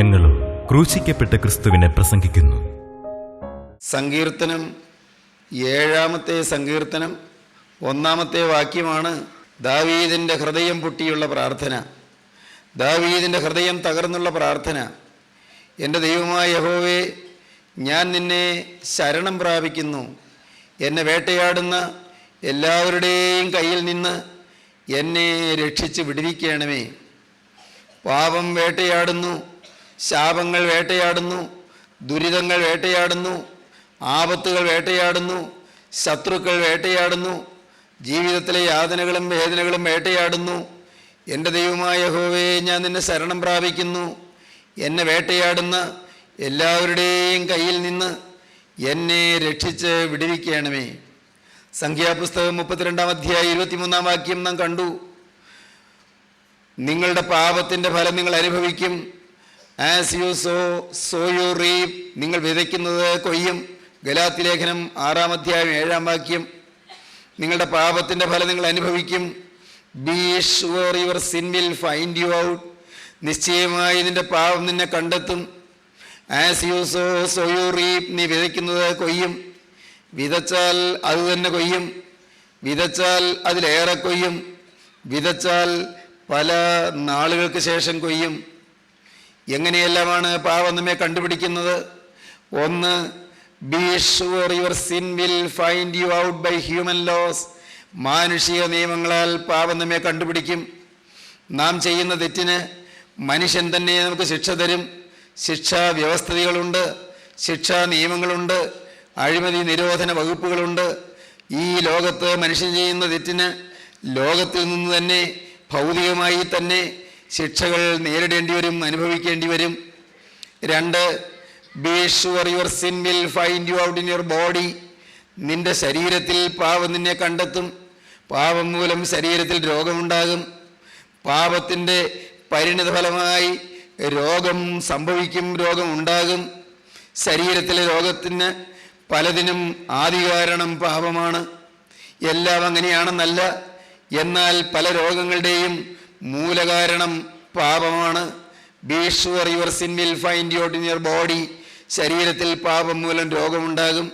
ഞങ്ങളും ക്രൂശിക്കപ്പെട്ട ക്രിസ്തുവിനെ പ്രസംഗിക്കുന്നു. സങ്കീർത്തനം 7-ാമത്തെ സങ്കീർത്തനം 1-ാമത്തെ വാക്യമാണ് ദാവീദിൻ്റെ ഹൃദയം പൊട്ടിയുള്ള പ്രാർത്ഥന. ദാവീദിൻ്റെ ഹൃദയം തകർന്നുള്ള പ്രാർത്ഥന. എൻ്റെ ദൈവമായ യഹോവേ, ഞാൻ നിന്നെ ശരണം പ്രാപിക്കുന്നു. എന്നെ വേട്ടയാടുന്ന എല്ലാവരുടെയും കയ്യിൽ നിന്ന് എന്നെ രക്ഷിച്ച് വിടുവിക്കണമേ. പാപം വേട്ടയാടുന്നു, ശാപങ്ങൾ വേട്ടയാടുന്നു, ദുരിതങ്ങൾ വേട്ടയാടുന്നു, ആപത്തുകൾ വേട്ടയാടുന്നു, ശത്രുക്കൾ വേട്ടയാടുന്നു, ജീവിതത്തിലെ യാതനകളും വേദനകളും വേട്ടയാടുന്നു. എൻ്റെ ദൈവമായ യഹോവേ, ഞാൻ നിന്നെ ശരണം പ്രാപിക്കുന്നു. എന്നെ വേട്ടയാടുന്ന എല്ലാവരുടെയും കയ്യിൽ നിന്ന് എന്നെ രക്ഷിച്ച് വിടുവിക്കണമേ. സംഖ്യാപുസ്തകം 32-ാം അധ്യായം 23-ാം വാക്യം നാം കണ്ടു. നിങ്ങളുടെ പാപത്തിൻ്റെ ഫലം നിങ്ങൾ അനുഭവിക്കും. As you sow you reap. നിങ്ങൾ വിതയ്ക്കുന്നത് കൊയ്യും. ഗലാത്യ ലേഖനം 6-ാം അധ്യായം 7-ാം വാക്യം. നിങ്ങളുടെ പാപത്തിൻ്റെ ഫലം നിങ്ങൾ അനുഭവിക്കും. Be sure your sin will find you out. നിശ്ചയമായി നിന്റെ പാപം നിന്നെ കണ്ടെത്തും. As you sow you reap. നീ വിതയ്ക്കുന്നത് കൊയ്യും. വിതച്ചാൽ അത് തന്നെ കൊയ്യും. വിതച്ചാൽ അതിലേറെ കൊയ്യും. വിതച്ചാൽ പല നാളുകൾക്ക് ശേഷം കൊയ്യും. എങ്ങനെയെല്ലാമാണ് പാപം നമ്മെ കണ്ടുപിടിക്കുന്നത്? ഒന്ന്, be sure your sin will find you out by human laws. മാനുഷിക നിയമങ്ങളാൽ പാപം നമ്മെ കണ്ടുപിടിക്കും. നാം ചെയ്യുന്ന തെറ്റിന് മനുഷ്യൻ തന്നെ നമുക്ക് ശിക്ഷ തരും. ശിക്ഷാ വ്യവസ്ഥിതികളുണ്ട്, ശിക്ഷാ നിയമങ്ങളുണ്ട്, അഴിമതി നിരോധന വകുപ്പുകളുണ്ട്. ഈ ലോകത്ത് മനുഷ്യൻ ചെയ്യുന്ന തെറ്റിന് ലോകത്തിൽ നിന്ന് തന്നെ ഭൗതികമായി തന്നെ ശിക്ഷകൾ നേരിടേണ്ടി വരും, അനുഭവിക്കേണ്ടി വരും. 2, be sure your sin will find you out in your body. നിന്റെ ശരീരത്തിൽ പാപം നിന്നെ കണ്ടെത്തും. പാപം മൂലം ശരീരത്തിൽ രോഗമുണ്ടാകും. പാപത്തിൻ്റെ പരിണിത ഫലമായി രോഗം സംഭവിക്കും, രോഗം ഉണ്ടാകും. ശരീരത്തിലെ രോഗത്തിന് പലതിനും ആദികാരണം പാപമാണ്. എല്ലാം അങ്ങനെയാണെന്നല്ല, എന്നാൽ പല രോഗങ്ങളുടെയും മൂലകാരണം പാപമാണ്. Be sure your sin will find you out in your body. ശരീരത്തിൽ പാപം മൂലം രോഗമുണ്ടാകും.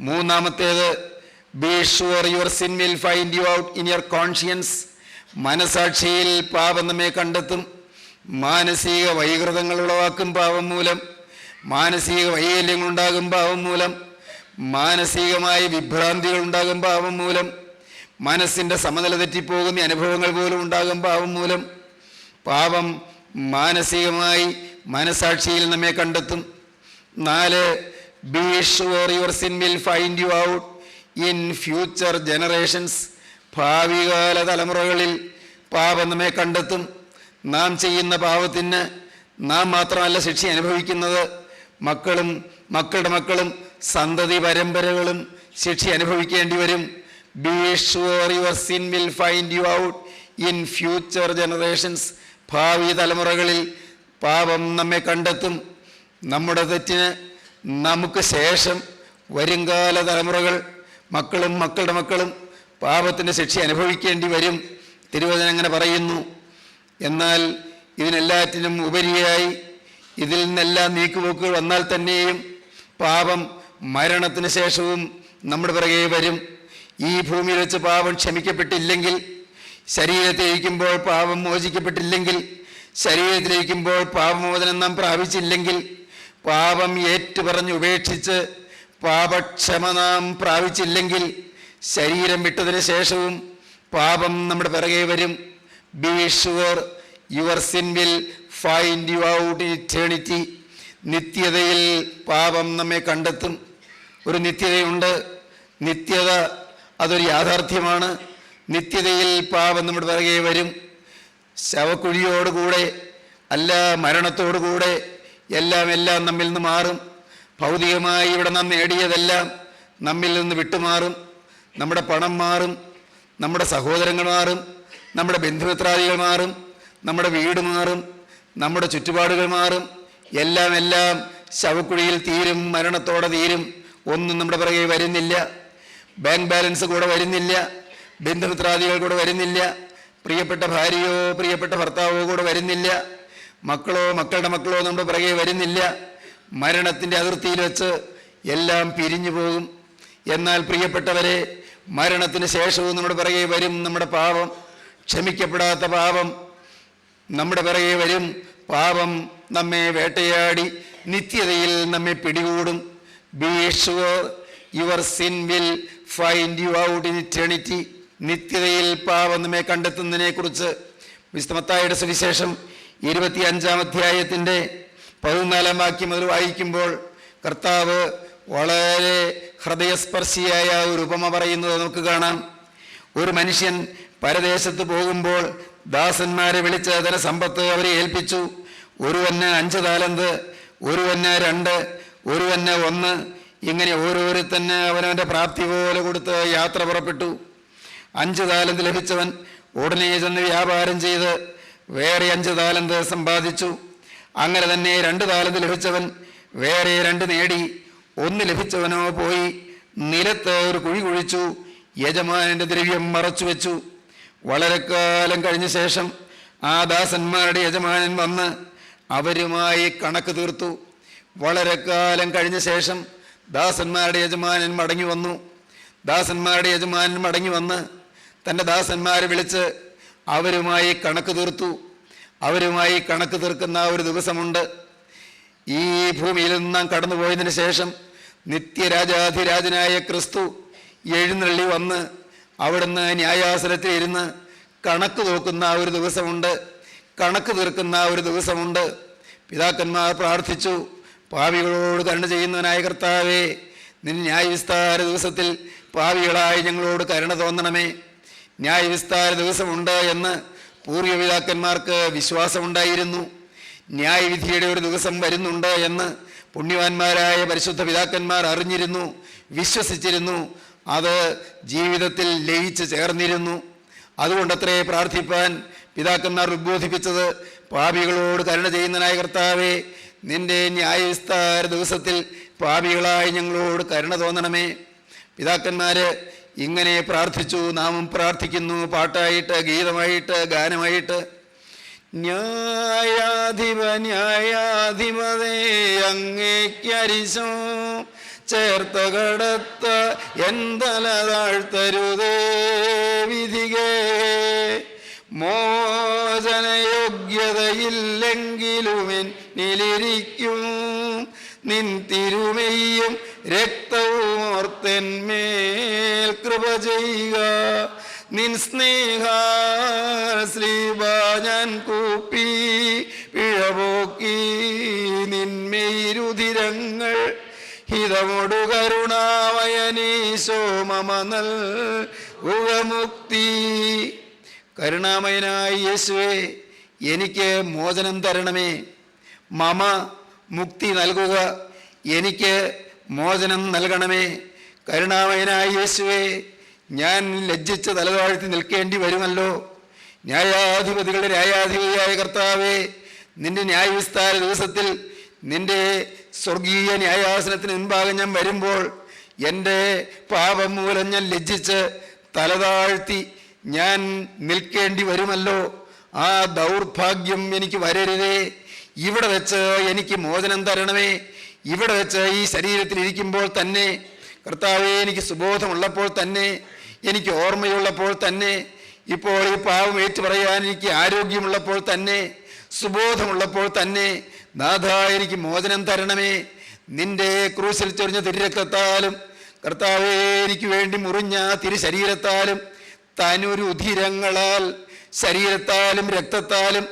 3-ാമത്തേത്, be sure your sin will find you out in your conscience. മനസാക്ഷിയിൽ പാപം നമ്മെ കണ്ടെത്തും. മാനസിക വൈകൃതങ്ങൾ ഉളവാക്കും പാപം മൂലം. മാനസിക വൈകല്യങ്ങൾ ഉണ്ടാകും പാപം മൂലം. മാനസികമായ വിഭ്രാന്തികൾ ഉണ്ടാകും പാപം മൂലം. മനസ്സിൻ്റെ സമനില തെറ്റിപ്പോകുന്ന അനുഭവങ്ങൾ പോലും ഉണ്ടാകും പാപം മൂലം. പാപം മാനസികമായി മനസാക്ഷിയിൽ നമ്മെ കണ്ടെത്തും. 4, be sure your sin will find you out in future generations. ഭാവികാല തലമുറകളിൽ പാപം നമ്മെ കണ്ടെത്തും. നാം ചെയ്യുന്ന പാപത്തിന് നാം മാത്രമല്ല ശിക്ഷ അനുഭവിക്കുന്നത്, മക്കളും മക്കളുടെ മക്കളും സന്തതി പരമ്പരകളും ശിക്ഷ അനുഭവിക്കേണ്ടി വരും. Be sure your sin will find you out in future generations. ഭാവി തലമുറകളിൽ പാപം നമ്മെ കണ്ടെത്തും. നമ്മുടെ തെറ്റിന് നമുക്ക് ശേഷം വരുംകാല തലമുറകൾ, മക്കളും മക്കളുടെ മക്കളും പാപത്തിൻ്റെ ശിക്ഷ അനുഭവിക്കേണ്ടി വരും. തിരുവചനം അങ്ങനെ പറയുന്നു. എന്നാൽ ഇതിനെല്ലാറ്റിനും ഉപരിയായി ഇതിൽ നിന്നെല്ലാം നീക്കുപോക്കുകൾ വന്നാൽ തന്നെയും പാപം മരണത്തിന് ശേഷവും നമ്മുടെ പിറകെ വരും. ഈ ഭൂമിയിൽ വെച്ച് പാപം ക്ഷമിക്കപ്പെട്ടില്ലെങ്കിൽ, ശരീരത്തിലിരിക്കുമ്പോൾ പാപം മോചിക്കപ്പെട്ടില്ലെങ്കിൽ, ശരീരത്തിലിരിക്കുമ്പോൾ പാപമോചനം നാം പ്രാപിച്ചില്ലെങ്കിൽ, പാപം ഏറ്റുപറഞ്ഞ് ഉപേക്ഷിച്ച് പാപക്ഷമ നാം പ്രാപിച്ചില്ലെങ്കിൽ, ശരീരം വിട്ടതിന് ശേഷവും പാപം നമ്മുടെ പിറകെ വരും. Be sure your sin will find you out in eternity. നിത്യതയിൽ പാപം നമ്മെ കണ്ടെത്തും. ഒരു നിത്യതയുണ്ട്. നിത്യത അതൊരു യാഥാർത്ഥ്യമാണ്. നിത്യതയിൽ പാപം നമ്മുടെ പിറകെ വരും. ശവക്കുഴിയോടുകൂടെ അല്ല, മരണത്തോടുകൂടെ എല്ലാം നമ്മിൽ നിന്ന് മാറും. ഭൗതികമായി ഇവിടെ നാം നേടിയതെല്ലാം നമ്മിൽ നിന്ന് വിട്ടുമാറും. നമ്മുടെ പണം മാറും, നമ്മുടെ സഹോദരങ്ങൾ മാറും, നമ്മുടെ ബന്ധുമിത്രാദികൾ മാറും, നമ്മുടെ വീട് മാറും, നമ്മുടെ ചുറ്റുപാടുകൾ മാറും. എല്ലാം ശവക്കുഴിയിൽ തീരും, മരണത്തോടെ തീരും. ഒന്നും നമ്മുടെ പിറകെ വരുന്നില്ല. ബാങ്ക് ബാലൻസ് കൂടെ വരുന്നില്ല, ബന്ധുമിത്രാദികൾ കൂടെ വരുന്നില്ല, പ്രിയപ്പെട്ട ഭാര്യയോ പ്രിയപ്പെട്ട ഭർത്താവോ കൂടെ വരുന്നില്ല. മക്കളോ മക്കളുടെ മക്കളോ നമ്മുടെ പിറകെ വരുന്നില്ല. മരണത്തിൻ്റെ അതിർത്തിയിൽ വെച്ച് എല്ലാം പിരിഞ്ഞു പോകും. എന്നാൽ പ്രിയപ്പെട്ടവരെ, മരണത്തിന് ശേഷവും നമ്മുടെ പിറകെ വരും നമ്മുടെ പാപം. ക്ഷമിക്കപ്പെടാത്ത പാപം നമ്മുടെ പിറകെ വരും. പാപം നമ്മെ വേട്ടയാടി നിത്യതയിൽ നമ്മെ പിടികൂടും. Be sure your sin will find you out in eternity. നിത്യതയിൽ പാപം നമ്മെ കണ്ടെത്തുന്നതിനെ കുറിച്ച് വിശുദ്ധ മത്തായിയുടെ സുവിശേഷം 25-ാം അധ്യായത്തിൻ്റെ 14-ാം വാക്യം മുതൽ വായിക്കുമ്പോൾ കർത്താവ് വളരെ ഹൃദയസ്പർശിയായ ഒരു ഉപമ പറയുന്നത് നമുക്ക് കാണാം. ഒരു മനുഷ്യൻ പരദേശത്ത് പോകുമ്പോൾ ദാസന്മാരെ വിളിച്ച് തന്റെ സമ്പത്ത് അവരെ ഏൽപ്പിച്ചു. ഒരുവന് 5 താലന്ത്, ഒരുവന് 2, ഒരുവന് 1, ഇങ്ങനെ ഓരോരുത്തന് അവനവൻ്റെ പ്രാപ്തി പോലെ കൊടുത്ത് യാത്ര പുറപ്പെട്ടു. 5 താലന്ത് ലഭിച്ചവൻ ഉടനെ ചെന്ന് വ്യാപാരം ചെയ്ത് വേറെ 5 താലന്ത് സമ്പാദിച്ചു. അങ്ങനെ തന്നെ 2 താലന്ത് ലഭിച്ചവൻ വേറെ 2 നേടി. 1 ലഭിച്ചവനോ പോയി നിലത്ത് ഒരു കുഴി കുഴിച്ചു, യജമാനന്റെ ദ്രവ്യം മറച്ചു വെച്ചു. വളരെ കാലം കഴിഞ്ഞ ശേഷം ആ ദാസന്മാരുടെ യജമാനൻ വന്ന് അവരുമായി കണക്ക് തീർത്തു. വളരെ കാലം കഴിഞ്ഞ ശേഷം ദാസന്മാരുടെ യജമാനൻ മടങ്ങി വന്നു. ദാസന്മാരുടെ യജമാനൻ മടങ്ങി വന്ന് തൻ്റെ ദാസന്മാരെ വിളിച്ച് അവരുമായി കണക്ക് തീർത്തു. അവരുമായി കണക്ക് തീർക്കുന്ന ഒരു ദിവസമുണ്ട്. ഈ ഭൂമിയിൽ നിന്നും കടന്നുപോയതിനു ശേഷം നിത്യരാജാധിരാജനായ ക്രിസ്തു എഴുന്നള്ളി വന്ന് അവിടുന്ന് ന്യായാസനത്തിൽ ഇരുന്ന് കണക്ക് നോക്കുന്ന ഒരു ദിവസമുണ്ട്, കണക്ക് തീർക്കുന്ന ഒരു ദിവസമുണ്ട്. പിതാക്കന്മാർ പ്രാർത്ഥിച്ചു, പാപികളോട് കരുണ ചെയ്യുന്നവനായ കർത്താവേ, നിന്റെ ന്യായവിസ്താര ദിവസത്തിൽ പാപികളായി ഞങ്ങളോട് കരുണ തോന്നണമേ. ന്യായവിസ്താര ദിവസമുണ്ട് എന്ന് പൂർവ്വപിതാക്കന്മാർക്ക് വിശ്വാസമുണ്ടായിരുന്നു. ന്യായവിധിയുടെ ഒരു ദിവസം വരുന്നുണ്ട് എന്ന് പുണ്യവാന്മാരായ പരിശുദ്ധ പിതാക്കന്മാർ അറിഞ്ഞിരുന്നു, വിശ്വസിച്ചിരുന്നു. അത് ജീവിതത്തിൽ ലയിച്ച് ചേർന്നിരുന്നു. അതുകൊണ്ടത്രേ പ്രാർത്ഥിപ്പാൻ പിതാക്കന്മാർ ഉദ്ബോധിപ്പിച്ചത്, പാപികളോട് കരുണ ചെയ്യുന്നതിനായ കർത്താവേ, നിന്റെ ന്യായവിസ്താര ദിവസത്തിൽ പാപികളായി ഞങ്ങളോട് കരുണ തോന്നണമേ. പിതാക്കന്മാര് ഇങ്ങനെ പ്രാർത്ഥിച്ചു. നാമും പ്രാർത്ഥിക്കുന്നു, പാട്ടായിട്ട്, ഗീതമായിട്ട്, ഗാനമായിട്ട്. ന്യായാധിപതേ അങ്ങേക്കരിശോ ചേർത്ത കടത്ത എന്തല താഴ്ത്തരുതേ വിധികേ. മോചനയോഗ്യതയില്ലെങ്കിലും എന്നിലിരിക്കും നിൻ തിരുമെയ്യും രക്തവും ഓർത്തെന്മേൽ കൃപ ചെയ്യുക. നിൻ സ്നേഹശ്ലീബ ഞാൻ കൂപ്പി പിഴപോക്കി നിന്മേരുതിരങ്ങൾ ഹിതമൊടു കരുണാമയനീശോ മമ നൽകുകമുക്തി. കരുണാമയനായ യേശുവേ, എനിക്ക് മോചനം തരണമേ. മമ മുക്തി നൽകുക, എനിക്ക് മോചനം നൽകണമേ. കരുണാമയനായ യേശുവേ, ഞാൻ ലജ്ജിച്ച് തലതാഴ്ത്തി നിൽക്കേണ്ടി വരുമല്ലോ. ന്യായാധിപതികളുടെ ന്യായാധിപതിയായ കർത്താവേ, നിന്റെ ന്യായവിസ്താര ദിവസത്തിൽ നിന്റെ സ്വർഗീയ ന്യായാസനത്തിന് മുൻപാകെ ഞാൻ വരുമ്പോൾ എൻ്റെ പാപം മൂലം ഞാൻ ലജ്ജിച്ച് തലതാഴ്ത്തി ഞാൻ നിൽക്കേണ്ടി വരുമല്ലോ. ആ ദൗർഭാഗ്യം എനിക്ക് വരരുതേ. ഇവിടെ വെച്ച് എനിക്ക് മോചനം തരണമേ. ഇവിടെ വെച്ച് ഈ ശരീരത്തിൽ ഇരിക്കുമ്പോൾ തന്നെ കർത്താവേ, എനിക്ക് സുബോധമുള്ളപ്പോൾ തന്നെ, എനിക്ക് ഓർമ്മയുള്ളപ്പോൾ തന്നെ, ഇപ്പോൾ ഈ പാവം ഏറ്റു പറയാൻ എനിക്ക് ആരോഗ്യമുള്ളപ്പോൾ തന്നെ, സുബോധമുള്ളപ്പോൾ തന്നെ, നാഥ എനിക്ക് മോചനം തരണമേ. നിന്റെ ക്രൂശിൽ ചൊരിഞ്ഞ തിരുരക്തത്താലും കർത്താവേ, എനിക്ക് വേണ്ടി മുറിഞ്ഞ തിരുശരീരത്താലും തനുരുധിരങ്ങളാൽ, ശരീരത്താലും രക്തത്താലും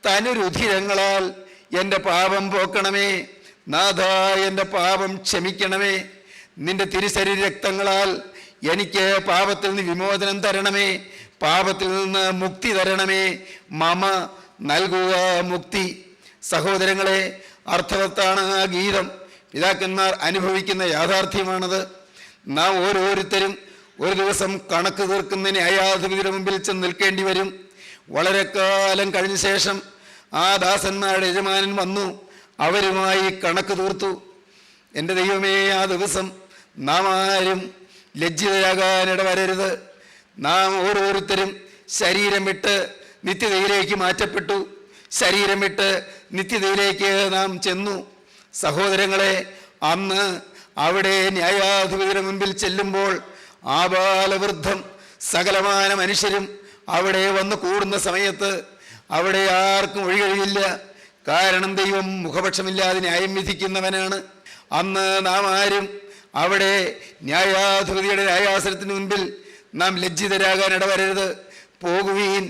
തനുരുധിരങ്ങളാൽ എൻ്റെ പാപം പോക്കണമേ. നാഥ, എൻ്റെ പാപം ക്ഷമിക്കണമേ. നിന്റെ തിരുശരീര രക്തങ്ങളാൽ എനിക്ക് പാപത്തിൽ നിന്ന് വിമോചനം തരണമേ. പാപത്തിൽ നിന്ന് മുക്തി തരണമേ. മമ നൽകുക മുക്തി. സഹോദരങ്ങളെ, അർത്ഥവത്താണ് ആ ഗീതം. പിതാക്കന്മാർ അനുഭവിക്കുന്ന യാഥാർത്ഥ്യമാണത്. നാം ഓരോരുത്തരും ഒരു ദിവസം കണക്ക് തീർക്കുന്ന ന്യായാധിപതിയുടെ മുമ്പിൽ ചെന്ന് നിൽക്കേണ്ടി വരും. വളരെ കാലം കഴിഞ്ഞ ശേഷം ആ ദാസന്മാരുടെ യജമാനൻ വന്നു, അവരുമായി കണക്ക് തീർത്തു. എൻ്റെ ദൈവമേ, ആ ദിവസം നാം ആരും ലജ്ജിതയാകാനിട വരരുത്. നാം ഓരോരുത്തരും ശരീരം വിട്ട് നിത്യതയിലേക്ക് മാറ്റപ്പെട്ടു. ശരീരം വിട്ട് നിത്യതയിലേക്ക് നാം ചെന്നു. സഹോദരങ്ങളെ, അന്ന് അവിടെ ന്യായാധിപതിയുടെ മുൻപിൽ ചെല്ലുമ്പോൾ ആബാലവൃദ്ധം സകലമാന മനുഷ്യരും അവിടെ വന്ന് കൂടുന്ന സമയത്ത് അവിടെ ആർക്കും ഒഴികഴിയില്ല. കാരണം ദൈവം മുഖപക്ഷമില്ലാതെ ന്യായം വിധിക്കുന്നവനാണ്. അന്ന് നാം ആരും അവിടെ ന്യായാധിപതിയുടെ ന്യായാസനത്തിന് മുൻപിൽ നാം ലജ്ജിതരാകാൻ ഇടവരരുത്. പോകുവീൻ,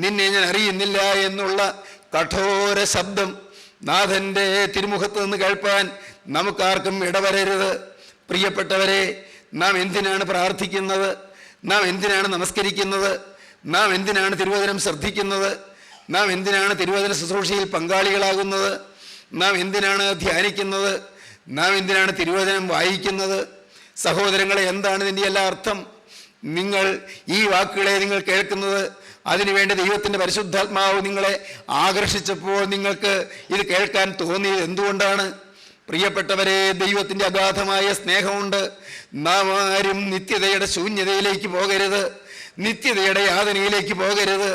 നിന്നെ ഞാൻ അറിയുന്നില്ല എന്നുള്ള കഠോര ശബ്ദം നാഥൻ്റെ തിരുമുഖത്ത് നിന്ന് കേൾപ്പാൻ നമുക്കാർക്കും ഇടവരരുത്. പ്രിയപ്പെട്ടവരെ, നാം എന്തിനാണ് പ്രാർത്ഥിക്കുന്നത്? നാം എന്തിനാണ് നമസ്കരിക്കുന്നത്? നാം എന്തിനാണ് തിരുവചനം ശ്രദ്ധിക്കുന്നത്? നാം എന്തിനാണ് തിരുവചന ശുശ്രൂഷയിൽ പങ്കാളികളാകുന്നത്? നാം എന്തിനാണ് ധ്യാനിക്കുന്നത്? നാം എന്തിനാണ് തിരുവചനം വായിക്കുന്നത്? സഹോദരങ്ങളെ, എന്താണ് ഇതിൻ്റെ എല്ലാ അർത്ഥം? നിങ്ങൾ ഈ വാക്കുകളെ നിങ്ങൾ കേൾക്കുന്നത് അതിനുവേണ്ടി ദൈവത്തിൻ്റെ പരിശുദ്ധാത്മാവ് നിങ്ങളെ ആകർഷിച്ചപ്പോൾ നിങ്ങൾക്ക് ഇത് കേൾക്കാൻ തോന്നിയത് എന്തുകൊണ്ടാണ്? പ്രിയപ്പെട്ടവരെ, ദൈവത്തിൻ്റെ അഗാധമായ സ്നേഹമുണ്ട്. നാം ആരും നിത്യതയുടെ ശൂന്യതയിലേക്ക് പോകരുത്, നിത്യതയുടെ യാതനയിലേക്ക് പോകരുത്,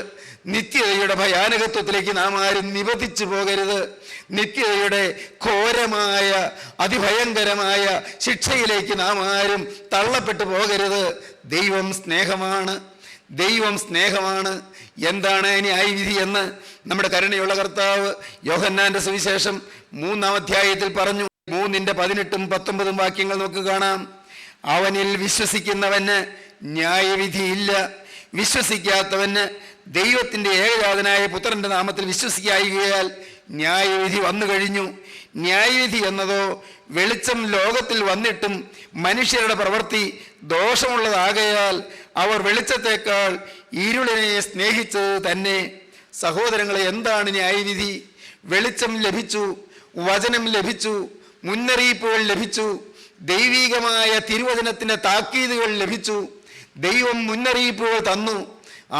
നിത്യതയുടെ ഭയാനകത്വത്തിലേക്ക് നാം ആരും നിബന്ധിച്ചു പോകരുത്, നിത്യതയുടെ ഘോരമായ അതിഭയങ്കരമായ ശിക്ഷയിലേക്ക് നാം ആരും തള്ളപ്പെട്ടു പോകരുത്. ദൈവം സ്നേഹമാണ്, ദൈവം സ്നേഹമാണ്. എന്താണ് ന്യായവിധി എന്ന് നമ്മുടെ കരുണയുള്ള കർത്താവ് യോഹന്നാന്റെ സുവിശേഷം 3-ാം അധ്യായത്തിൽ പറഞ്ഞു. 3:18-19 വാക്യങ്ങൾ നമുക്ക് കാണാം. അവനിൽ വിശ്വസിക്കുന്നവന് ന്യായവിധിയില്ല, വിശ്വസിക്കാത്തവന് ദൈവത്തിൻ്റെ ഏകജാതനായ പുത്രന്റെ നാമത്തിൽ വിശ്വസിക്കായികയാൽ ന്യായവിധി വന്നു കഴിഞ്ഞു. ന്യായവിധി എന്നതോ വെളിച്ചം ലോകത്തിൽ വന്നിട്ടും മനുഷ്യരുടെ പ്രവൃത്തി ദോഷമുള്ളതാകയാൽ അവർ വെളിച്ചത്തേക്കാൾ ഇരുളിനെ സ്നേഹിച്ചത് തന്നെ. സഹോദരങ്ങളെ, എന്താണ് ന്യായവിധി? വെളിച്ചം ലഭിച്ചു, വചനം ലഭിച്ചു, മുന്നറിയിപ്പുകൾ ലഭിച്ചു, ദൈവികമായ തിരുവചനത്തിൻ്റെ താക്കീതുകൾ ലഭിച്ചു. ദൈവം മുന്നറിയിപ്പുകൾ തന്നു,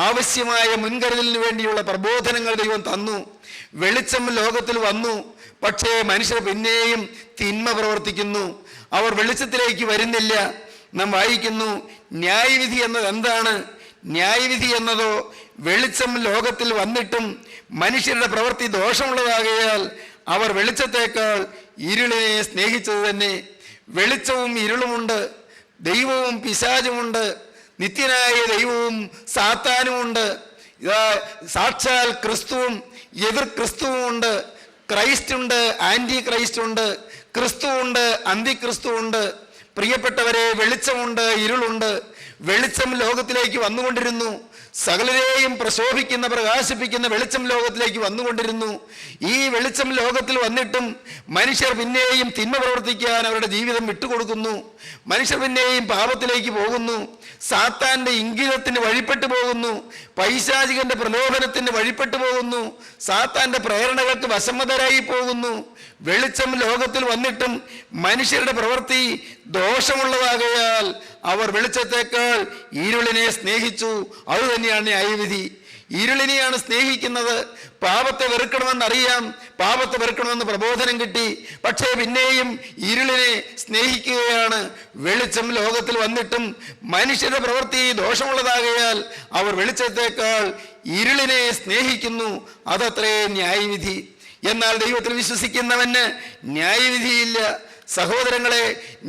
ആവശ്യമായ മുൻകരുതലിന് വേണ്ടിയുള്ള പ്രബോധനങ്ങൾ ദൈവം തന്നു. വെളിച്ചം ലോകത്തിൽ വന്നു, പക്ഷേ മനുഷ്യർ പിന്നെയും തിന്മ പ്രവർത്തിക്കുന്നു, അവർ വെളിച്ചത്തിലേക്ക് വരുന്നില്ല. നാം വായിക്കുന്നു, ന്യായവിധി എന്നത് എന്താണ്? ന്യായവിധി എന്നതോ വെളിച്ചം ലോകത്തിൽ വന്നിട്ടും മനുഷ്യരുടെ പ്രവൃത്തി ദോഷമുള്ളതാകയാൽ അവർ വെളിച്ചത്തേക്കാൾ ഇരുളിനെ സ്നേഹിച്ചത് തന്നെ. വെളിച്ചവും ഇരുളുമുണ്ട്, ദൈവവും പിശാചുമുണ്ട്, നിത്യനായ ദൈവവും സാത്താനുമുണ്ട്. സാക്ഷാൽ ക്രിസ്തുവും എതിർ ക്രിസ്തുവുമുണ്ട്. ക്രൈസ്റ്റ് ഉണ്ട്, ആന്റി ക്രൈസ്റ്റ് ഉണ്ട്, ക്രിസ്തു ഉണ്ട്, അന്തിക്രിസ്തു ഉണ്ട്. പ്രിയപ്പെട്ടവരെ, വെളിച്ചമുണ്ട്, ഇരുളുണ്ട്. വെളിച്ചം ലോകത്തിലേക്ക് വന്നുകൊണ്ടിരുന്നു, സകലരെയും പ്രശോഭിക്കുന്ന പ്രകാശിപ്പിക്കുന്ന വെളിച്ചം ലോകത്തിലേക്ക് വന്നുകൊണ്ടിരുന്നു. ഈ വെളിച്ചം ലോകത്തിൽ വന്നിട്ടും മനുഷ്യർ പിന്നെയും തിന്മ പ്രവർത്തിക്കാൻ അവരുടെ ജീവിതം വിട്ടുകൊടുക്കുന്നു. മനുഷ്യർ പിന്നെയും പാപത്തിലേക്ക് പോകുന്നു, സാത്താന്റെ ഇംഗിതത്തിന് വഴിപ്പെട്ടു പോകുന്നു, പൈശാചികന്റെ പ്രലോഭനത്തിന് വഴിപ്പെട്ടു പോകുന്നു, സാത്താന്റെ പ്രേരണകൾക്ക് വശംവദരായി പോകുന്നു. വെളിച്ചം ലോകത്തിൽ വന്നിട്ടും മനുഷ്യരുടെ പ്രവൃത്തി ദോഷമുള്ളതാകയാൽ അവർ വെളിച്ചത്തേക്കാൾ ഇരുളിനെ സ്നേഹിച്ചു. അതുതന്നെയാണ് ന്യായവിധി. ഇരുളിനെയാണ് സ്നേഹിക്കുന്നത്. പാപത്തെ വെറുക്കണമെന്നറിയാം, പാപത്തെ വെറുക്കണമെന്ന് പ്രബോധനം കിട്ടി, പക്ഷേ പിന്നെയും ഇരുളിനെ സ്നേഹിക്കുകയാണ്. വെളിച്ചം ലോകത്തിൽ വന്നിട്ടും മനുഷ്യരുടെ പ്രവൃത്തി ദോഷമുള്ളതാകയാൽ അവർ വെളിച്ചത്തേക്കാൾ ഇരുളിനെ സ്നേഹിക്കുന്നു. അതത്രേ ന്യായവിധി. എന്നാൽ ദൈവത്തിൽ വിശ്വസിക്കുന്നവന് ന്യായവിധിയില്ല. സഹോദരങ്ങളെ,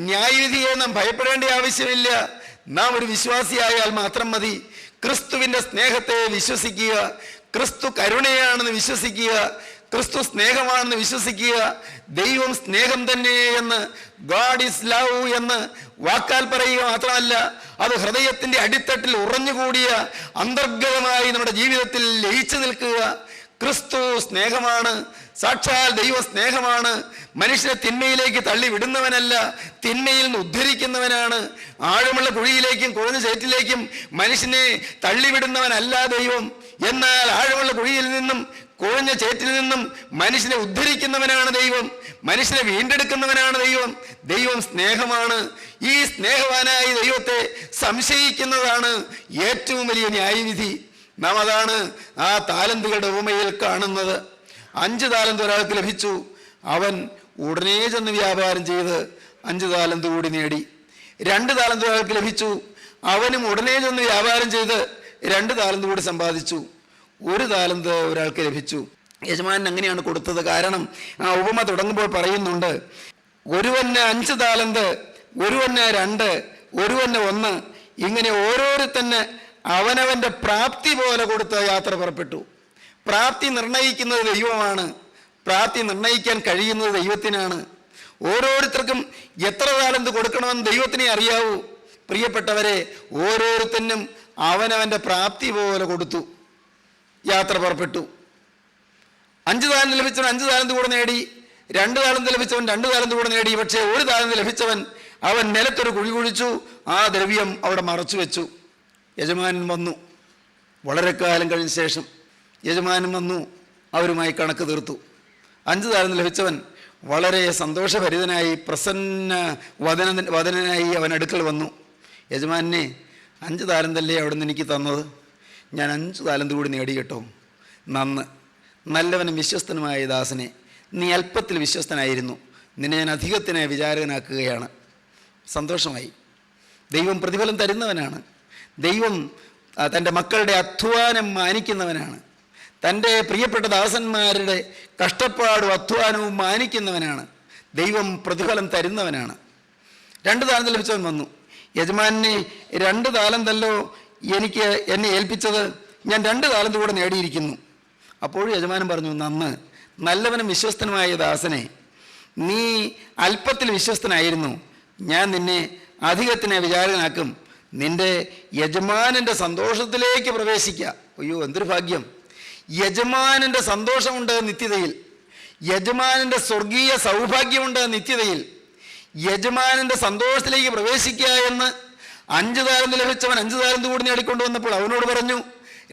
ന്യായവിധിയെ നാം ഭയപ്പെടേണ്ട ആവശ്യമില്ല. നാം ഒരു വിശ്വാസിയായാൽ മാത്രം മതി. ക്രിസ്തുവിൻ്റെ സ്നേഹത്തെ വിശ്വസിക്കുക, ക്രിസ്തു കരുണയാണെന്ന് വിശ്വസിക്കുക, ക്രിസ്തു സ്നേഹമാണെന്ന് വിശ്വസിക്കുക. ദൈവം സ്നേഹം തന്നെ എന്ന്, ഗാഡ് ഈസ് ലവ് എന്ന് വാക്കാൽ പറയുക മാത്രമല്ല, അത് ഹൃദയത്തിൻ്റെ അടിത്തട്ടിൽ ഉറഞ്ഞുകൂടിയ അന്തർഗതമായി നമ്മുടെ ജീവിതത്തിൽ ലയിച്ചു നിൽക്കുക. ക്രിസ്തു സ്നേഹമാണ്, സാക്ഷാൽ ദൈവ സ്നേഹമാണ്. മനുഷ്യനെ തിന്മയിലേക്ക് തള്ളി വിടുന്നവനല്ല, തിന്മയിൽ നിന്ന് ഉദ്ധരിക്കുന്നവനാണ്. ആഴമുള്ള കുഴിയിലേക്കും കുഴഞ്ഞ ചേറ്റിലേക്കും മനുഷ്യനെ തള്ളിവിടുന്നവനല്ല ദൈവം. എന്നാൽ ആഴമുള്ള കുഴിയിൽ നിന്നും കുഴഞ്ഞ ചേറ്റിൽ നിന്നും മനുഷ്യനെ ഉദ്ധരിക്കുന്നവനാണ് ദൈവം, മനുഷ്യനെ വീണ്ടെടുക്കുന്നവനാണ് ദൈവം. ദൈവം സ്നേഹമാണ്. ഈ സ്നേഹവാനായ ദൈവത്തെ സംശയിക്കുന്നതാണ് ഏറ്റവും വലിയ ന്യായവിധി. നാം അതാണ് ആ താലന്തുകളുടെ ഉപമയിൽ കാണുന്നത്. 5 താലന്ത് ഒരാൾക്ക് ലഭിച്ചു, അവൻ ഉടനെ ചെന്ന് വ്യാപാരം ചെയ്ത് 5 താലന്ത് കൂടി നേടി. 2 താലന്ത് ഒരാൾക്ക് ലഭിച്ചു, അവനും ഉടനെ ചെന്ന് വ്യാപാരം ചെയ്ത് 2 താലന്ത് കൂടി സമ്പാദിച്ചു. 1 താലന്ത് ഒരാൾക്ക് ലഭിച്ചു, യജമാനൻ അങ്ങനെയാണ് കൊടുത്തത്. കാരണം ആ ഉപമ തുടങ്ങുമ്പോൾ പറയുന്നുണ്ട്, ഒരുവന് 5 താലന്ത്, ഒരുവന് 2, ഒരുവന് 1, ഇങ്ങനെ ഓരോരുത്തന് അവനവൻ്റെ പ്രാപ്തി പോലെ കൊടുത്ത് യാത്ര പുറപ്പെട്ടു. പ്രാപ്തി നിർണയിക്കുന്നത് ദൈവമാണ്. പ്രാപ്തി നിർണയിക്കാൻ കഴിയുന്നത് ദൈവത്തിനാണ്. ഓരോരുത്തർക്കും എത്ര താലന്ത് കൊടുക്കണമെന്ന് ദൈവത്തിനെ അറിയാവൂ. പ്രിയപ്പെട്ടവരെ, ഓരോരുത്തനും അവനവൻ്റെ പ്രാപ്തി പോലെ കൊടുത്തു, യാത്ര പുറപ്പെട്ടു. 5 താലന്ത് ലഭിച്ചവൻ 5 താലന്ത് കൂടെ നേടി, 2 താലന്ത് ലഭിച്ചവൻ 2 താലന്ത് കൂടെ നേടി. പക്ഷേ 1 താലന്ത് ലഭിച്ചവൻ അവൻ നിലത്തൊരു കുഴി കുഴിച്ചു, ആ ദ്രവ്യം അവിടെ മറച്ചു വെച്ചു. യജമാനൻ വന്നു. വളരെ കാലം കഴിഞ്ഞ ശേഷം യജമാനൻ വന്നു, അവരുമായി കണക്ക് തീർത്തു. 5 താലന്ത് ലഭിച്ചവൻ വളരെ സന്തോഷഭരിതനായി പ്രസന്ന വദനനായി അവൻ അടുക്കൽ വന്നു. യജമാനെ, 5 താലന്തല്ലേ അവിടെ നിന്ന് എനിക്ക് തന്നത്, ഞാൻ 5 താലന്ത് കൂടി നേടി കേട്ടോ. നന്ന്, നല്ലവനും വിശ്വസ്തനുമായ ദാസനെ, നീ അല്പത്തിൽ വിശ്വസ്തനായിരുന്നു, നിന്നെ ഞാൻ അധികത്തിന് വിചാരകനാക്കുകയാണ്. സന്തോഷമായി. ദൈവം പ്രതിഫലം തരുന്നവനാണ്. ദൈവം തൻ്റെ മക്കളുടെ അധ്വാനം മാനിക്കുന്നവനാണ്. തൻ്റെ പ്രിയപ്പെട്ട ദാസന്മാരുടെ കഷ്ടപ്പാടും അധ്വാനവും മാനിക്കുന്നവനാണ്. ദൈവം പ്രതിഫലം തരുന്നവനാണ്. 2 താലന്ത് ലഭിച്ചവൻ വന്നു. യജമാനെ, 2 താലന്തല്ലോ എന്നെ ഏൽപ്പിച്ചത്, ഞാൻ 2 താലന്ത് കൂടെ നേടിയിരിക്കുന്നു. അപ്പോഴും യജമാനൻ പറഞ്ഞു, നന്ന്, നല്ലവനും വിശ്വസ്തനുമായ ദാസനെ, നീ അല്പത്തിൽ വിശ്വസ്തനായിരുന്നു, ഞാൻ നിന്നെ അധികത്തിന് വിചാരകനാക്കും. നിന്റെ യജമാനൻ്റെ സന്തോഷത്തിലേക്ക് പ്രവേശിക്കുക. അയ്യോ, എന്തൊരു ഭാഗ്യം! യജമാനൻ്റെ സന്തോഷമുണ്ട് നിത്യതയിൽ. യജമാനൻ്റെ സ്വർഗീയ സൗഭാഗ്യമുണ്ട് നിത്യതയിൽ. യജമാനൻ്റെ സന്തോഷത്തിലേക്ക് പ്രവേശിക്കുക എന്ന് 5 താലന്ത് ലഭിച്ചവൻ 5 താലന്ത് കൂടി നേടിക്കൊണ്ടുവന്നപ്പോൾ അവനോട് പറഞ്ഞു.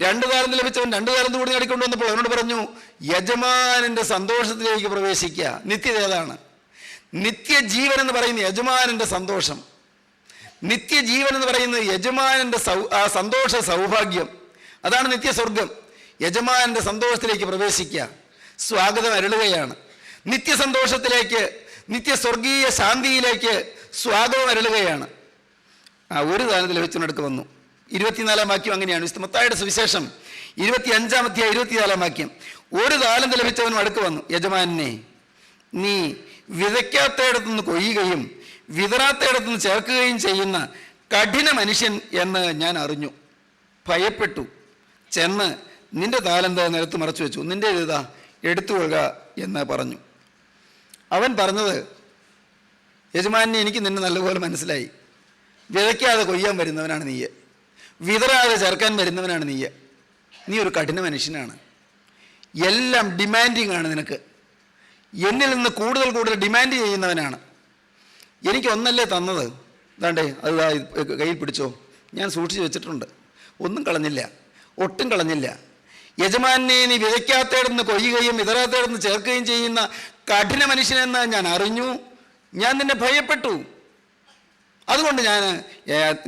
2 താലന്ത് ലഭിച്ചവൻ 2 താലന്ത് കൂടി നേടിക്കൊണ്ടുവന്നപ്പോൾ അവനോട് പറഞ്ഞു, യജമാനൻ്റെ സന്തോഷത്തിലേക്ക് പ്രവേശിക്കുക. നിത്യത ഏതാണ്? നിത്യജീവൻ എന്ന് പറയുന്ന യജമാനൻ്റെ സന്തോഷം. നിത്യജീവൻ എന്ന് പറയുന്നത് യജമാനൻ്റെ സന്തോഷ സൗഭാഗ്യം. അതാണ് നിത്യസ്വർഗം. യജമാനൻ്റെ സന്തോഷത്തിലേക്ക് പ്രവേശിക്കുക, സ്വാഗതം അരുളുകയാണ്. നിത്യസന്തോഷത്തിലേക്ക്, നിത്യസ്വർഗീയ ശാന്തിയിലേക്ക് സ്വാഗതം അരുളുകയാണ്. 1 താലന്ത് ലഭിച്ചവനടുക്ക് വന്നു. 24-ാം വാക്യം അങ്ങനെയാണ്. വിശുദ്ധ മത്തായിയുടെ സുവിശേഷം 25-ാം അധ്യായം 24-ാം വാക്യം. 1 താലന്ത് ലഭിച്ചവനും അടുക്ക് വന്നു. യജമാനെ, നീ വിതയ്ക്കാത്തയിടത്തുനിന്ന് കൊയ്യുകയും വിതറാത്തയിടത്തുനിന്ന് ചേർക്കുകയും ചെയ്യുന്ന കഠിന മനുഷ്യൻ എന്ന് ഞാൻ അറിഞ്ഞു. ഭയപ്പെട്ടു. ചെന്ന് നിന്റെ താലന്ത് നിലത്ത് മറച്ചു വെച്ചു, നിന്റെ ഇതാ എടുത്തുകൊള്ളുക എന്ന് പറഞ്ഞു. അവൻ പറഞ്ഞത്, യജമാനെ, എനിക്ക് നിന്നെ നല്ലപോലെ മനസ്സിലായി. വിതയ്ക്കാതെ കൊയ്യാൻ വരുന്നവനാണ് നീ, വിതറാതെ ചേർക്കാൻ വരുന്നവനാണ് നീ. നീ ഒരു കഠിന മനുഷ്യനാണ്. എല്ലാം ഡിമാൻഡിങ് ആണ് നിനക്ക്. എന്നിൽ നിന്ന് കൂടുതൽ കൂടുതൽ ഡിമാൻഡ് ചെയ്യുന്നവനാണ്. എനിക്ക് ഒന്നല്ലേ തന്നത്, ദാണ്ടേ അത് കയ്യിൽ പിടിച്ചോ, ഞാൻ സൂക്ഷിച്ച് വെച്ചിട്ടുണ്ട്, ഒന്നും കളഞ്ഞില്ല, ഒട്ടും കളഞ്ഞില്ല. യജമാനെ, നീ വിതയ്ക്കാത്തയിടന്ന് കൊയ്യുകയും വിതറാത്തയിടന്ന് ചേർക്കുകയും ചെയ്യുന്ന കഠിന മനുഷ്യനെന്ന് ഞാൻ അറിഞ്ഞു. ഞാൻ നിന്നെ ഭയപ്പെട്ടു. അതുകൊണ്ട് ഞാൻ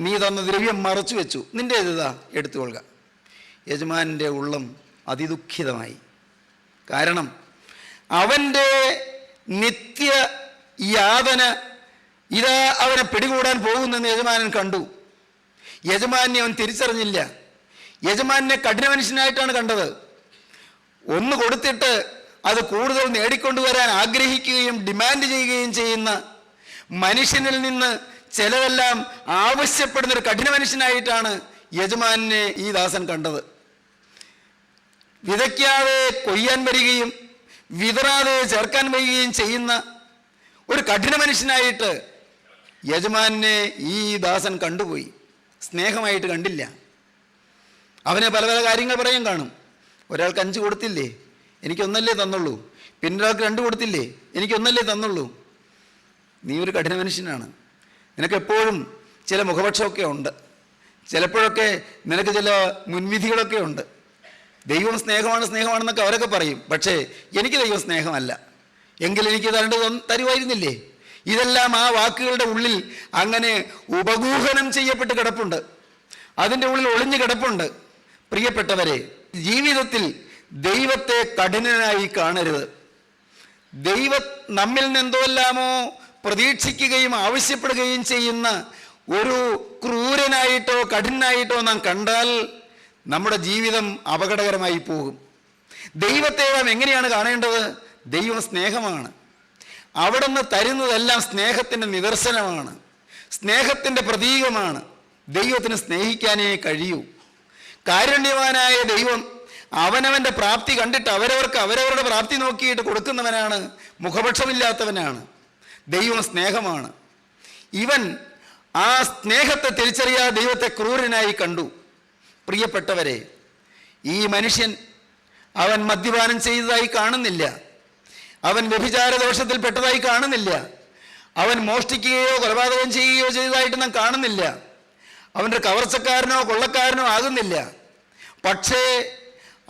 നീ തന്ന ദ്രവ്യം മറച്ചു വെച്ചു, നിൻ്റെ ഇതാ എടുത്തുകൊള്ളുക. യജമാനൻ്റെ ഉള്ളം അതിദുഃഖിതമായി. കാരണം അവൻ്റെ നിത്യ യാതന ഇതാ അവനെ പിടികൂടാൻ പോകുന്നെന്ന് യജമാനൻ കണ്ടു. യജമാനെ അവൻ തിരിച്ചറിഞ്ഞില്ല. യജമാനെ കഠിന മനുഷ്യനായിട്ടാണ് കണ്ടത്. ഒന്ന് കൊടുത്തിട്ട് അത് കൂടുതൽ നേടിക്കൊണ്ടുവരാൻ ആഗ്രഹിക്കുകയും ഡിമാൻഡ് ചെയ്യുകയും ചെയ്യുന്ന മനുഷ്യനിൽ നിന്ന് ചിലതെല്ലാം ആവശ്യപ്പെടുന്നൊരു കഠിന മനുഷ്യനായിട്ടാണ് യജമാനെ ഈ ദാസൻ കണ്ടത്. വിതയ്ക്കാതെ കൊയ്യാൻ വരികയും വിതറാതെ ചേർക്കാൻ വരികയും ചെയ്യുന്ന ഒരു കഠിന മനുഷ്യനായിട്ട് യജമാനെ ഈ ദാസൻ കണ്ടുപോയി. സ്നേഹമായിട്ട് കണ്ടില്ല. അവനെ പല പല കാര്യങ്ങൾ പറയാൻ കാണും. ഒരാൾക്ക് 5 കൊടുത്തില്ലേ, എനിക്കൊന്നല്ലേ തന്നുള്ളൂ. പിന്നൊരാൾക്ക് 2 കൊടുത്തില്ലേ, എനിക്കൊന്നല്ലേ തന്നുള്ളൂ. നീ ഒരു കഠിന മനുഷ്യനാണ്. നിനക്കെപ്പോഴും ചില മുഖപക്ഷമൊക്കെ ഉണ്ട്. ചിലപ്പോഴൊക്കെ നിനക്ക് ചില മുൻവിധികളൊക്കെ ഉണ്ട്. ദൈവം സ്നേഹമാണെന്നൊക്കെ അവരൊക്കെ പറയും. പക്ഷേ എനിക്ക് ദൈവം സ്നേഹമല്ല, എങ്കിൽ എനിക്ക് തരുമായിരുന്നില്ലേ. ഇതെല്ലാം ആ വാക്കുകളുടെ ഉള്ളിൽ അങ്ങനെ ഉപഗൂഹനം ചെയ്യപ്പെട്ട് കിടപ്പുണ്ട്. അതിൻ്റെ ഉള്ളിൽ ഒളിഞ്ഞു കിടപ്പുണ്ട്. പ്രിയപ്പെട്ടവരെ, ജീവിതത്തിൽ ദൈവത്തെ കഠിനനായി കാണരുത്. നമ്മിൽ നിന്നെന്തോല്ലാമോ പ്രതീക്ഷിക്കുകയും ആവശ്യപ്പെടുകയും ചെയ്യുന്ന ഒരു ക്രൂരനായിട്ടോ കഠിനായിട്ടോ നാം കണ്ടാൽ നമ്മുടെ ജീവിതം അപകടകരമായി പോകും. ദൈവത്തെ നാം എങ്ങനെയാണ് കാണേണ്ടത്? ദൈവം സ്നേഹമാണ്. അവിടുന്ന് തരുന്നതെല്ലാം സ്നേഹത്തിൻ്റെ നിദർശനമാണ്, സ്നേഹത്തിൻ്റെ പ്രതീകമാണ്. ദൈവത്തിന് സ്നേഹിക്കാനേ കഴിയൂ. കാരുണ്യവാനായ ദൈവം അവനവൻ്റെ പ്രാപ്തി കണ്ടിട്ട് അവരവർക്ക് അവരവരുടെ പ്രാപ്തി നോക്കിയിട്ട് കൊടുക്കുന്നവനാണ്, മുഖപക്ഷമില്ലാത്തവനാണ്. ദൈവം സ്നേഹമാണ്. ഇവൻ ആ സ്നേഹത്തെ തിരിച്ചറിയാതെ ദൈവത്തെ ക്രൂരനായി കണ്ടു. പ്രിയപ്പെട്ടവരെ, ഈ മനുഷ്യൻ അവൻ മദ്യപാനം ചെയ്തതായി കാണുന്നില്ല, അവൻ വ്യഭിചാര ദോഷത്തിൽ പെട്ടതായി കാണുന്നില്ല, അവൻ മോഷ്ടിക്കുകയോ കൊലപാതകം ചെയ്യുകയോ ചെയ്തതായിട്ട് നാം കാണുന്നില്ല, അവൻ്റെ കവർച്ചക്കാരനോ കൊള്ളക്കാരനോ ആകുന്നില്ല. പക്ഷേ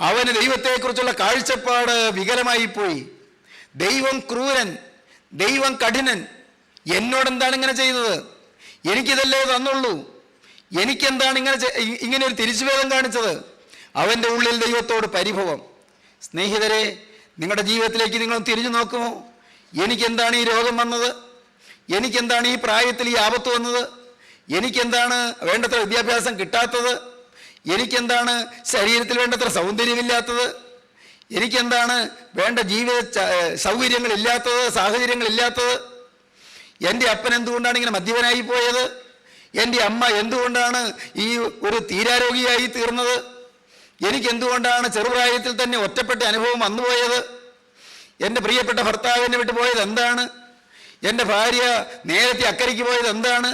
അവന് ദൈവത്തെക്കുറിച്ചുള്ള കാഴ്ചപ്പാട് വികലമായി പോയി. ദൈവം ക്രൂരൻ, ദൈവം കഠിനൻ. എന്നോടെന്താണ് ഇങ്ങനെ ചെയ്തത്? എനിക്കിതല്ലേ തന്നുള്ളൂ, എനിക്കെന്താണ് ഇങ്ങനെ ഒരു തിരിച്ചുവേദം കാണിച്ചത്? അവൻ്റെ ഉള്ളിൽ ദൈവത്തോട് പരിഭവം. സ്നേഹിതരെ, നിങ്ങളുടെ ജീവിതത്തിലേക്ക് നിങ്ങൾ തിരിഞ്ഞു നോക്കുമോ? എനിക്കെന്താണ് ഈ രോഗം വന്നത്? എനിക്കെന്താണ് ഈ പ്രായത്തിൽ ഈ ആപത്ത് വന്നത്? എനിക്കെന്താണ് വേണ്ടത്ര വിദ്യാഭ്യാസം കിട്ടാത്തത്? എനിക്കെന്താണ് ശരീരത്തിൽ വേണ്ടത്ര സൗന്ദര്യമില്ലാത്തത്? എനിക്കെന്താണ് വേണ്ട ജീവിത സൗകര്യങ്ങളില്ലാത്തത്, സാഹചര്യങ്ങളില്ലാത്തത്? എൻ്റെ അപ്പൻ എന്തുകൊണ്ടാണ് ഇങ്ങനെ മദ്യപനായി പോയത്? എൻ്റെ അമ്മ എന്തുകൊണ്ടാണ് ഈ ഒരു തീരാരോഗിയായി തീർന്നത്? എനിക്കെന്തുകൊണ്ടാണ് ചെറുപ്രായത്തിൽ തന്നെ ഒറ്റപ്പെട്ട അനുഭവം വന്നുപോയത്? എൻ്റെ പ്രിയപ്പെട്ട ഭർത്താവിനെ വിട്ടു പോയത് എന്താണ്? എൻ്റെ ഭാര്യ നേരത്തെ അക്കരയ്ക്ക് പോയത് എന്താണ്?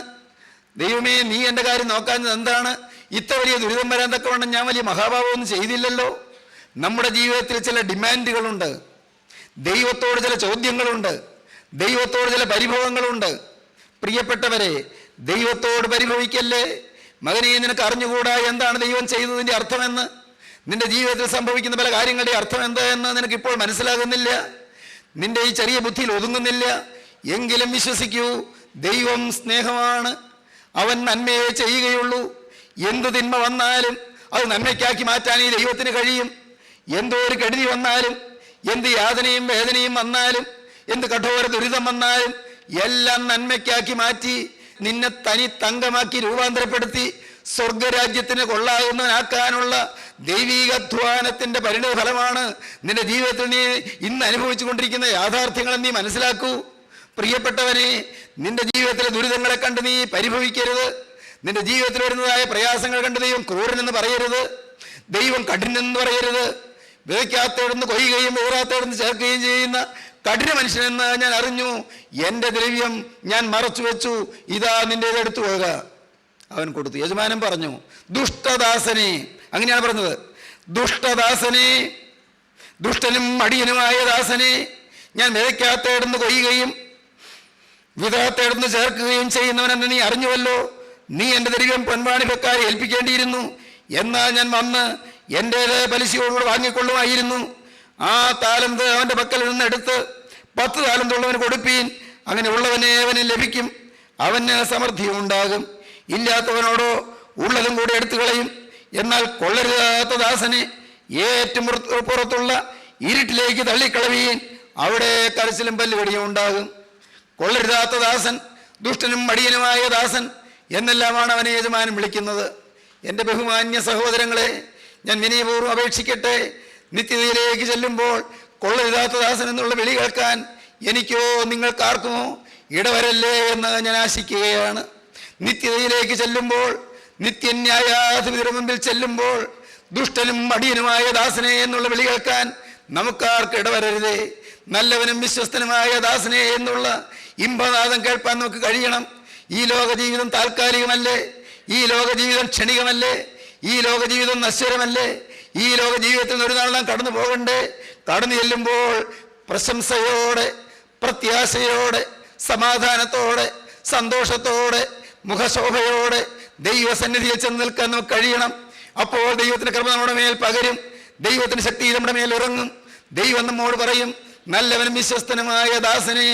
ദൈവമേ, നീ എൻ്റെ കാര്യം നോക്കാഞ്ഞത് എന്താണ്? ഇത്ര വലിയ ദുരിതം വരാൻ തക്കവണ്ണം ഞാൻ വലിയ മഹാഭാവമൊന്നും ചെയ്തില്ലല്ലോ. നമ്മുടെ ജീവിതത്തിൽ ചില ഡിമാൻഡുകളുണ്ട്, ദൈവത്തോട് ചില ചോദ്യങ്ങളുണ്ട്, ദൈവത്തോട് ചില പരിഭവങ്ങളുണ്ട്. പ്രിയപ്പെട്ടവരെ, ദൈവത്തോട് പരിഭവിക്കല്ലേ. മകനെ, നിനക്ക് അറിഞ്ഞുകൂടാ എന്താണ് ദൈവം ചെയ്തതിൻ്റെ അർത്ഥമെന്ന്? നിന്റെ ജീവിതത്തിൽ സംഭവിക്കുന്ന പല കാര്യങ്ങളുടെ അർത്ഥം എന്തായെന്ന് നിനക്കിപ്പോൾ മനസ്സിലാകുന്നില്ല, നിന്റെ ഈ ചെറിയ ബുദ്ധിയിൽ ഒതുങ്ങുന്നില്ല. എങ്കിലും വിശ്വസിക്കൂ, ദൈവം സ്നേഹമാണ്. അവൻ നന്മയെ ചെയ്യുകയുള്ളൂ. എന്ത് തിന്മ വന്നാലും അത് നന്മയ്ക്കാക്കി മാറ്റാൻ ഈ ദൈവത്തിന് കഴിയും. എന്തോ ഒരു കെടുതി വന്നാലും, എന്ത് യാതനയും വേദനയും വന്നാലും, എന്ത് കഠോര ദുരിതം വന്നാലും എല്ലാം നന്മയ്ക്കാക്കി മാറ്റി നിന്നെ തനി തങ്കമാക്കി രൂപാന്തരപ്പെടുത്തി സ്വർഗരാജ്യത്തിന് കൊള്ളാവുന്നവനാക്കാനുള്ള ദൈവീകധ്വാനത്തിൻ്റെ പരിണത ഫലമാണ് നിന്റെ ജീവിതത്തിൽ നീ ഇന്ന് അനുഭവിച്ചു കൊണ്ടിരിക്കുന്ന യാഥാർത്ഥ്യങ്ങളെന്ന് നീ മനസ്സിലാക്കൂ. പ്രിയപ്പെട്ടവനെ, നിന്റെ ജീവിതത്തിലെ ദുരിതങ്ങളെ കണ്ട് നീ പരിഭവിക്കരുത്. നിന്റെ ജീവിതത്തിൽ വരുന്നതായ പ്രയാസങ്ങൾ കണ്ട് ദൈവം ക്രൂരനെന്ന് പറയരുത്, ദൈവം കഠിനെന്ന് പറയരുത്. വിതയ്ക്കാത്തേടുന്ന് കൊയ്യുകയും വേറാത്തേടുന്ന് ചേർക്കുകയും ചെയ്യുന്ന കഠിന മനുഷ്യനെന്ന് ഞാൻ അറിഞ്ഞു. എൻ്റെ ദ്രവ്യം ഞാൻ മറച്ചു വെച്ചു, ഇതാ നിൻ്റേത് എടുത്തു പോവുക. അവൻ കൊടുത്തു. യജമാനൻ പറഞ്ഞു, ദുഷ്ടദാസനെ, അങ്ങനെയാണ് പറഞ്ഞത്, ദുഷ്ടദാസനെ, ദുഷ്ടനും മടിയനുമായ ദാസനെ, ഞാൻ വിതയ്ക്കാത്തേടുന്ന് കൊയ്യുകയും വിതയ്ക്കാത്തേടുന്ന് ചേർക്കുകയും ചെയ്യുന്നവനെന്ന് നീ അറിഞ്ഞുവല്ലോ. നീ എൻ്റെ ദ്രവ്യം പൊൻവാണിഭക്കാരെ ഏൽപ്പിക്കേണ്ടിയിരുന്നു. എന്നാൽ ഞാൻ വന്ന് എൻ്റേത് പലിശയോടുകൂടെ വാങ്ങിക്കൊള്ളുമായിരുന്നു. ആ താലന്ത് അവൻ്റെ പക്കൽ നിന്ന് എടുത്ത് 10 താലന്തുള്ളവന് കൊടുപ്പീൻ. അങ്ങനെ ഉള്ളവനെ അവന് ലഭിക്കും, അവന് സമൃദ്ധിയും ഉണ്ടാകും. ഇല്ലാത്തവനോടോ ഉള്ളതും കൂടി എടുത്തു കളയും. എന്നാൽ കൊള്ളരുതാത്ത ദാസനെ ഏറ്റവും പുറത്തുള്ള ഇരുട്ടിലേക്ക് തള്ളിക്കളവീൻ, അവിടെ കരച്ചിലും പല്ലുകടിയും ഉണ്ടാകും. കൊള്ളരുതാത്ത ദാസൻ, ദുഷ്ടനും മടിയനുമായ ദാസൻ എന്നെല്ലാമാണ് അവനെ യജമാനൻ വിളിക്കുന്നത്. എൻ്റെ ബഹുമാന്യ സഹോദരങ്ങളെ, ഞാൻ വിനയപൂർവ്വം അപേക്ഷിക്കട്ടെ, നിത്യതയിലേക്ക് ചെല്ലുമ്പോൾ കൊള്ളരുതാത്ത ദാസൻ എന്നുള്ള വിളി കേൾക്കാൻ എനിക്കോ നിങ്ങൾക്കാർക്കുമോ ഇടവരല്ലേ എന്ന് ഞാൻ ആശിക്കുകയാണ്. നിത്യതയിലേക്ക് ചെല്ലുമ്പോൾ, നിത്യന്യായാധിപതിയുടെ മുമ്പിൽ ചെല്ലുമ്പോൾ ദുഷ്ടനും മടിയനുമായ ദാസനെ എന്നുള്ള വിളി കേൾക്കാൻ നമുക്കാർക്ക് ഇടവരരുതേ. നല്ലവനും വിശ്വസ്തനുമായ ദാസനെ എന്നുള്ള ഇമ്പനാദം കേൾപ്പാൻ നമുക്ക് കഴിയണം. ഈ ലോക ജീവിതം താൽക്കാലികമല്ലേ? ഈ ലോക ജീവിതം ക്ഷണികമല്ലേ? ഈ ലോക ജീവിതം നശ്വരമല്ലേ? ഈ ലോക ജീവിതത്തിൽ നിന്ന് ഒരു നാൾ നാം കടന്നു പോകണ്ടേ? കടന്നു ചെല്ലുമ്പോൾ പ്രശംസയോടെ, പ്രത്യാശയോടെ, സമാധാനത്തോടെ, സന്തോഷത്തോടെ, മുഖശോഭയോടെ ദൈവസന്നിധിയിൽ ചെന്ന് നിൽക്കാൻ നമുക്ക് കഴിയണം. അപ്പോൾ ദൈവത്തിൻ്റെ കൃപ നമ്മുടെ മേൽ പകരും, ദൈവത്തിൻ്റെ ശക്തി നമ്മുടെ മേൽ ഇറങ്ങും. ദൈവം നമ്മോട് പറയും, നല്ലവനും വിശ്വസ്തനുമായ ദാസനെ,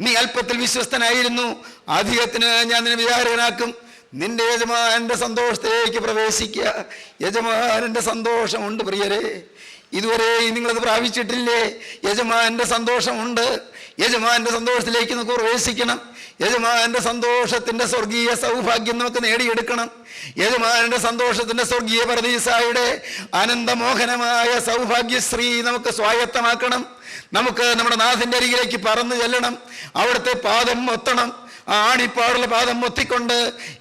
നീ അല്പത്തിൽ വിശ്വസ്തനായിരുന്നു, അധികത്തിന് ഞാൻ നിന്നെ വിചാരകനാക്കും. നിന്റെ യജമാനന്റെ സന്തോഷത്തിലേക്ക് പ്രവേശിക്കുക. യജമാനന്റെ സന്തോഷമുണ്ട് പ്രിയരെ. ഇതുവരെ നിങ്ങളത് പ്രാപിച്ചിട്ടില്ലേ? യജമാനന്റെ സന്തോഷമുണ്ട്. യജമാന്റെ സന്തോഷത്തിലേക്ക് നമുക്ക് പ്രവേശിക്കണം. യജമാന്റെ സന്തോഷത്തിന്റെ സ്വർഗീയ സൗഭാഗ്യം നമുക്ക് നേടിയെടുക്കണം. യജമാന്റെ സന്തോഷത്തിന്റെ സ്വർഗീയ പരദീസായുടെ അനന്തമോഹനമായ സൗഭാഗ്യശ്രീ നമുക്ക് സ്വായത്തമാക്കണം. നമുക്ക് നമ്മുടെ നാഥന്റെ അരികിലേക്ക് പറന്നു ചെല്ലണം. അവിടുത്തെ പാദം ഒത്തണം. ആ ആണിപ്പാടുള്ള പാദം ഒത്തിക്കൊണ്ട്,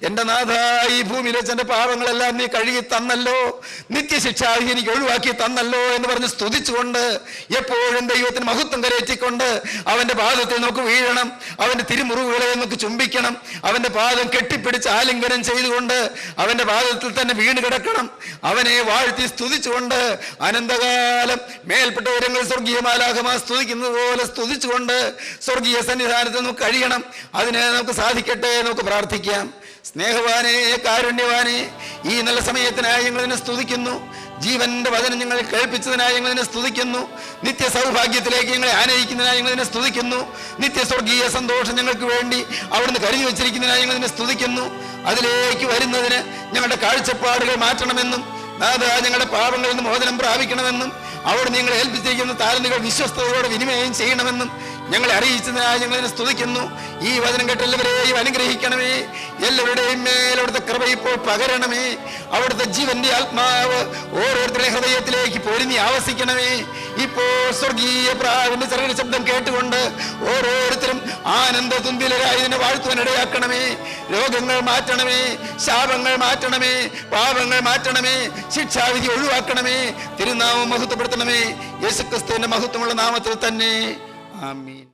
എൻ്റെ നാഥ, ഈ ഭൂമിയിൽ വെച്ച് എൻ്റെ പാപങ്ങളെല്ലാം നീ കഴുകി തന്നല്ലോ, നിത്യശിക്ഷ എനിക്ക് ഒഴിവാക്കി തന്നല്ലോ എന്ന് പറഞ്ഞ് സ്തുതിച്ചുകൊണ്ട്, എപ്പോഴും ദൈവത്തിന് മഹത്വം കരയറ്റിക്കൊണ്ട് അവൻ്റെ പാദത്തിൽ നമുക്ക് വീഴണം. അവൻ്റെ തിരുമുറിവുകളെ നമുക്ക് ചുംബിക്കണം. അവൻ്റെ പാദം കെട്ടിപ്പിടിച്ച് ആലിംഗനം ചെയ്തുകൊണ്ട് അവൻ്റെ പാദത്തിൽ തന്നെ വീണ് കിടക്കണം. അവനെ വാഴ്ത്തി സ്തുതിച്ചുകൊണ്ട് അനന്തകാലം മേൽപ്പെട്ട ഉയരങ്ങൾ സ്വർഗീയ മാലാഖമാ സ്തുതിക്കുന്നത് പോലെ സ്തുതിച്ചുകൊണ്ട് സ്വർഗീയ സന്നിധാനത്തിൽ നമുക്ക് കഴിയണം. അതിനെ നമുക്ക് സാധിക്കട്ടെ. നമുക്ക് പ്രാർത്ഥിക്കാം. സ്നേഹവാനേ, കാരുണ്യവാനേ, ഈ നല്ല സമയത്തിനായി ഞങ്ങൾ നിന്നെ സ്തുതിക്കുന്നു. ജീവന്റെ വചനം ഞങ്ങൾ കേൾപ്പിച്ചതിനായി ഞങ്ങൾ നിന്നെ സ്തുതിക്കുന്നു. നിത്യ സൗഭാഗ്യത്തിലേക്ക് ഞങ്ങളെ ആനയിക്കുന്നതിനായി ഞങ്ങൾ നിന്നെ സ്തുതിക്കുന്നു. നിത്യ സ്വർഗീയ സന്തോഷം ഞങ്ങൾക്ക് വേണ്ടി അവിടുന്ന് കരുതി വെച്ചിരിക്കുന്നതിനായി ഞങ്ങൾ നിന്നെ സ്തുതിക്കുന്നു. അതിലേക്ക് വരുന്നതിന് ഞങ്ങളുടെ കാഴ്ചപ്പാടുകൾ മാറ്റണമെന്നും ഞങ്ങളുടെ പാപങ്ങളിൽ നിന്ന് മോചനം പ്രാപിക്കണമെന്നും അവിടെ നിങ്ങളെ ഏൽപ്പിച്ചിരിക്കുന്ന താലന്തുകൾ വിശ്വസ്തയോടെ വിനിമയം ചെയ്യണമെന്നും ഞങ്ങളെ അറിയിച്ചതിനായി ഞങ്ങളതിനെ സ്തുതിക്കുന്നു. ഈ വചനം കേട്ട് എല്ലാവരെയും അനുഗ്രഹിക്കണമേ. എല്ലാവരുടെയും മേൽ അവിടുത്തെ കൃപ ഇപ്പോൾ പകരണമേ. അവിടുത്തെ ജീവന്റെ ആത്മാവ് ഓരോരുത്തരുടെ ഹൃദയത്തിലേക്ക് പൊരിഞ്ഞ് ആവസിക്കണമേ. ഇപ്പോൾ സ്വർഗീയ പ്രാവിന്റെ ചെറിയ ശബ്ദം കേട്ടുകൊണ്ട് ഓരോരുത്തരും ആനന്ദ തുന്തിലരായി ഇതിനെ വാഴ്ത്തുവാനിടയാക്കണമേ. രോഗങ്ങൾ മാറ്റണമേ, ശാപങ്ങൾ മാറ്റണമേ, പാപങ്ങൾ മാറ്റണമേ, ശിക്ഷാവിധി ഒഴിവാക്കണമേ. തിരുനാമം മഹത്വപ്പെടുത്തണമേ. യേശുക്രിസ്തുവിന്റെ മഹത്വമുള്ള നാമത്തിൽ തന്നെ. ആമീൻ.